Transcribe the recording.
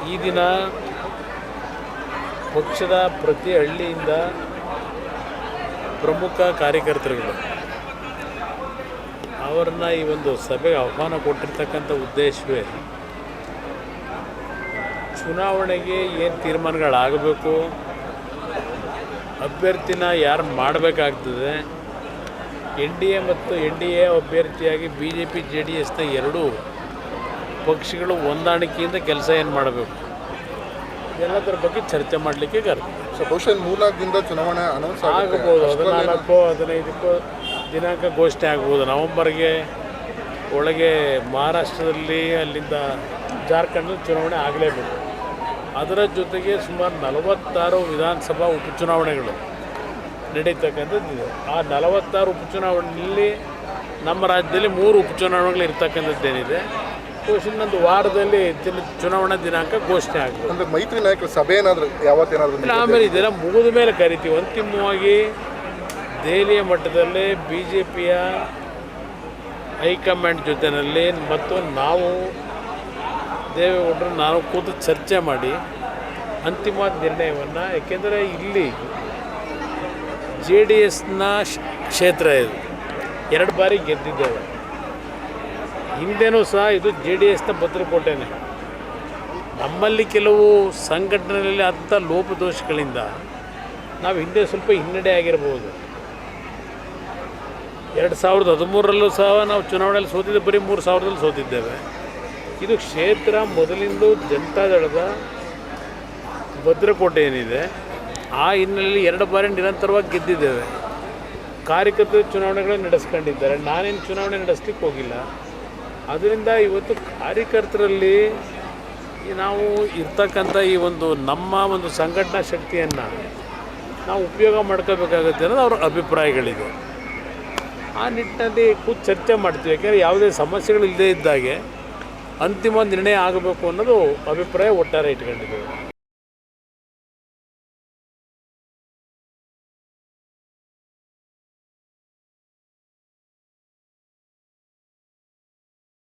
ಈ ದಿನ ಪಕ್ಷದ ಪ್ರತಿ ಹಳ್ಳಿಯಿಂದ ಪ್ರಮುಖ ಕಾರ್ಯಕರ್ತರುಗಳು ಅವರನ್ನ ಈ ಒಂದು ಸಭೆಗೆ ಆಹ್ವಾನ ಕೊಟ್ಟಿರ್ತಕ್ಕಂಥ ಉದ್ದೇಶವೇ ಚುನಾವಣೆಗೆ ಏನು ತೀರ್ಮಾನಗಳಾಗಬೇಕು, ಅಭ್ಯರ್ಥಿನ ಯಾರು ಮಾಡಬೇಕಾಗ್ತದೆ, NDA ಮತ್ತು NDA ಅಭ್ಯರ್ಥಿಯಾಗಿ BJP JDSನ ಎರಡೂ ಪಕ್ಷಗಳು ಹೊಂದಾಣಿಕೆಯಿಂದ ಕೆಲಸ ಏನು ಮಾಡಬೇಕು ಎಲ್ಲದರ ಬಗ್ಗೆ ಚರ್ಚೆ ಮಾಡಲಿಕ್ಕೆ ಕರೆದು. ಸೊ ಬಹುಶಃ 3 ಚುನಾವಣೆ ಅನೌನ್ಸ್ ಆಗಬಹುದು. 14-15 ದಿನಾಂಕ ಘೋಷಣೆ ಆಗ್ಬೋದು. ನವೆಂಬರ್ಗೆ ಒಳಗೆ ಮಹಾರಾಷ್ಟ್ರದಲ್ಲಿ, ಅಲ್ಲಿಂದ ಜಾರ್ಖಂಡಲ್ಲಿ ಚುನಾವಣೆ ಆಗಲೇಬೇಕು. ಅದರ ಜೊತೆಗೆ ಸುಮಾರು 46 ವಿಧಾನಸಭಾ ಉಪಚುನಾವಣೆಗಳು ನಡೀತಕ್ಕಂಥದ್ದಿದೆ. ಆ 46 ಉಪಚುನಾವಣೆಯಲ್ಲಿ ನಮ್ಮ ರಾಜ್ಯದಲ್ಲಿ 3 ಉಪಚುನಾವಣೆಗಳು ಇರ್ತಕ್ಕಂಥದ್ದೇನಿದೆ. ಇನ್ನೊಂದು ವಾರದಲ್ಲಿ ಚುನಾವಣಾ ದಿನಾಂಕ ಘೋಷಣೆ ಆಗ್ತದೆ. ಅಂದರೆ ಮೈತ್ರಿ ನಾಯಕರ ಸಭೆ ಏನಾದರೂ ಯಾವತ್ತೇನಾದರೂ ಆಮೇಲೆ ಇದೆಲ್ಲ ಮುಗಿದ ಮೇಲೆ ಕರಿತೀವಿ. ಅಂತಿಮವಾಗಿ ದೆಹಲಿಯ ಮಟ್ಟದಲ್ಲಿ BJPಯ ಹೈಕಮಾಂಡ್ ಜೊತೆಯಲ್ಲಿ ಮತ್ತು ನಾವು ದೇವೇಗೌಡರು ನಾವು ಕೂತು ಚರ್ಚೆ ಮಾಡಿ ಅಂತಿಮವಾದ ನಿರ್ಣಯವನ್ನು, ಏಕೆಂದರೆ ಇಲ್ಲಿ JDSನ ಕ್ಷೇತ್ರ ಇದು 2 ಬಾರಿ ಗೆದ್ದಿದ್ದೇವೆ. ಹಿಂದೆನೂ ಸಹ ಇದು JDSನ ಭದ್ರಕೋಟೆನೇ. ನಮ್ಮಲ್ಲಿ ಕೆಲವು ಸಂಘಟನೆಯಲ್ಲಿ ಆದಂಥ ಲೋಪದೋಷಗಳಿಂದ ನಾವು ಹಿಂದೆ ಸ್ವಲ್ಪ ಹಿನ್ನಡೆ ಆಗಿರ್ಬೋದು. 2013ರಲ್ಲೂ ಸಹ ನಾವು ಚುನಾವಣೆಯಲ್ಲಿ ಸೋತಿದ್ದೆ, ಬರೀ 3000ರಲ್ಲಿ ಸೋತಿದ್ದೇವೆ. ಇದು ಕ್ಷೇತ್ರ ಮೊದಲಿಂದು ಜನತಾದಳದ ಭದ್ರಕೋಟೆ ಏನಿದೆ, ಆ ಹಿನ್ನೆಲೆಯಲ್ಲಿ 2 ಬಾರಿ ನಿರಂತರವಾಗಿ ಗೆದ್ದಿದ್ದೇವೆ. ಕಾರ್ಯಕರ್ತರು ಚುನಾವಣೆಗಳನ್ನು ನಡೆಸ್ಕೊಂಡಿದ್ದಾರೆ. ನಾನೇನು ಚುನಾವಣೆ ನಡೆಸ್ಲಿಕ್ಕೆ ಹೋಗಿಲ್ಲ. ಅದರಿಂದ ಇವತ್ತು ಕಾರ್ಯಕರ್ತರಲ್ಲಿ ನಾವು ಇರ್ತಕ್ಕಂಥ ಈ ಒಂದು ನಮ್ಮ ಒಂದು ಸಂಘಟನಾ ಶಕ್ತಿಯನ್ನು ನಾವು ಉಪಯೋಗ ಮಾಡ್ಕೋಬೇಕಾಗುತ್ತೆ ಅನ್ನೋದು ಅವ್ರ ಅಭಿಪ್ರಾಯಗಳಿದೆ. ಆ ನಿಟ್ಟಿನಲ್ಲಿ ಕೂತು ಚರ್ಚೆ ಮಾಡ್ತೀವಿ. ಯಾಕೆಂದರೆ ಯಾವುದೇ ಸಮಸ್ಯೆಗಳು ಇಲ್ಲದೇ ಇದ್ದಾಗೆ ಅಂತಿಮ ನಿರ್ಣಯ ಆಗಬೇಕು ಅನ್ನೋದು ಅಭಿಪ್ರಾಯ ಒಟ್ಟಾರೆ ಇಟ್ಕೊಂಡಿದ್ದೇವೆ.